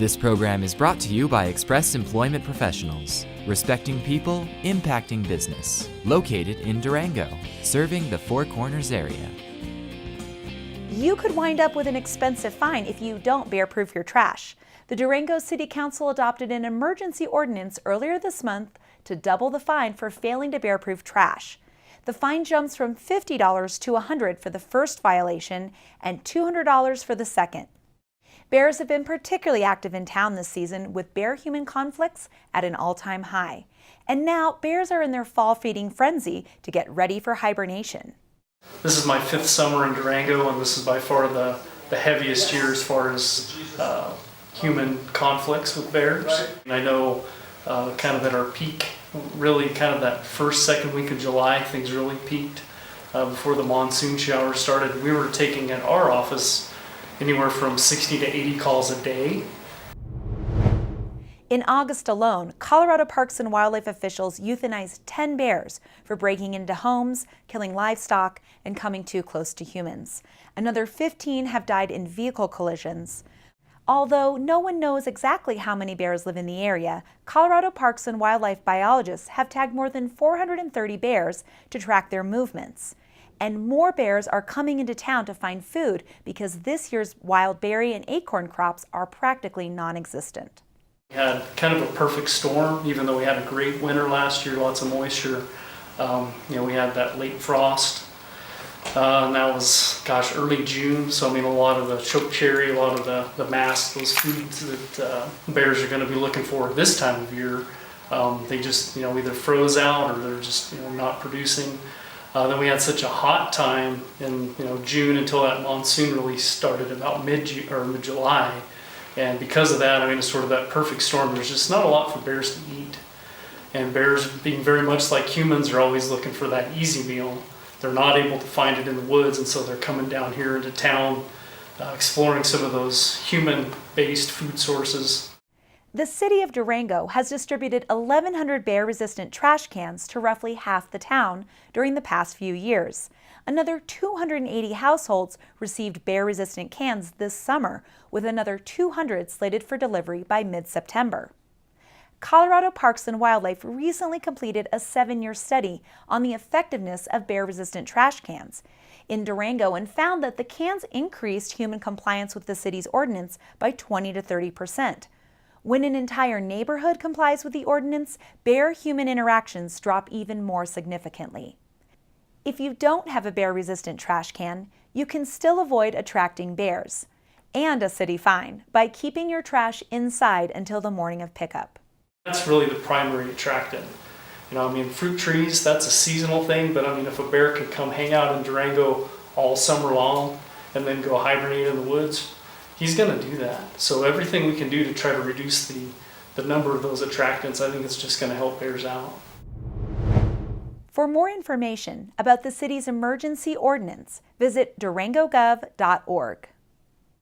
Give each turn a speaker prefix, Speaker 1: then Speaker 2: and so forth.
Speaker 1: This program is brought to you by Express Employment Professionals, respecting people, impacting business, located in Durango, serving the Four Corners area.
Speaker 2: You could wind up with an expensive fine if you don't bear-proof your trash. The Durango City Council adopted an emergency ordinance earlier this month to double the fine for failing to bear-proof trash. The fine jumps from $50 to $100 for the first violation and $200 for the second. Bears have been particularly active in town this season, with bear-human conflicts at an all-time high. And now bears are in their fall feeding frenzy to get ready for hibernation.
Speaker 3: This is my 5th summer in Durango, and this is by far the heaviest year as far as human conflicts with bears. And I know kind of at our peak, really kind of that first, second week of July, things really peaked before the monsoon showers started. We were taking at our office anywhere from 60 to 80 calls a day.
Speaker 2: In August alone, Colorado Parks and Wildlife officials euthanized 10 bears for breaking into homes, killing livestock, and coming too close to humans. Another 15 have died in vehicle collisions. Although no one knows exactly how many bears live in the area, Colorado Parks and Wildlife biologists have tagged more than 430 bears to track their movements. And more bears are coming into town to find food because this year's wild berry and acorn crops are practically non-existent.
Speaker 3: We had kind of a perfect storm, even though we had a great winter last year, lots of moisture. We had that late frost, and that was, early June. So, a lot of the choke cherry, a lot of the mast, those foods that bears are going to be looking for this time of year, they just, either froze out or they're just, not producing. Then we had such a hot time in, June until that monsoon really started about mid-July. And because of that, it's sort of that perfect storm. There's just not a lot for bears to eat. And bears, being very much like humans, are always looking for that easy meal. They're not able to find it in the woods, and so they're coming down here into town, exploring some of those human-based food sources.
Speaker 2: The city of Durango has distributed 1,100 bear-resistant trash cans to roughly half the town during the past few years. Another 280 households received bear-resistant cans this summer, with another 200 slated for delivery by mid-September. Colorado Parks and Wildlife recently completed a 7-year study on the effectiveness of bear-resistant trash cans in Durango and found that the cans increased human compliance with the city's ordinance by 20 to 30%. When an entire neighborhood complies with the ordinance, bear-human interactions drop even more significantly. If you don't have a bear-resistant trash can, you can still avoid attracting bears and a city fine by keeping your trash inside until the morning of pickup.
Speaker 3: That's really the primary attractant. Fruit trees, that's a seasonal thing, but if a bear can come hang out in Durango all summer long and then go hibernate in the woods, he's going to do that. So everything we can do to try to reduce the number of those attractants, I think it's just going to help bears out.
Speaker 2: For more information about the city's emergency ordinance, visit durangogov.org.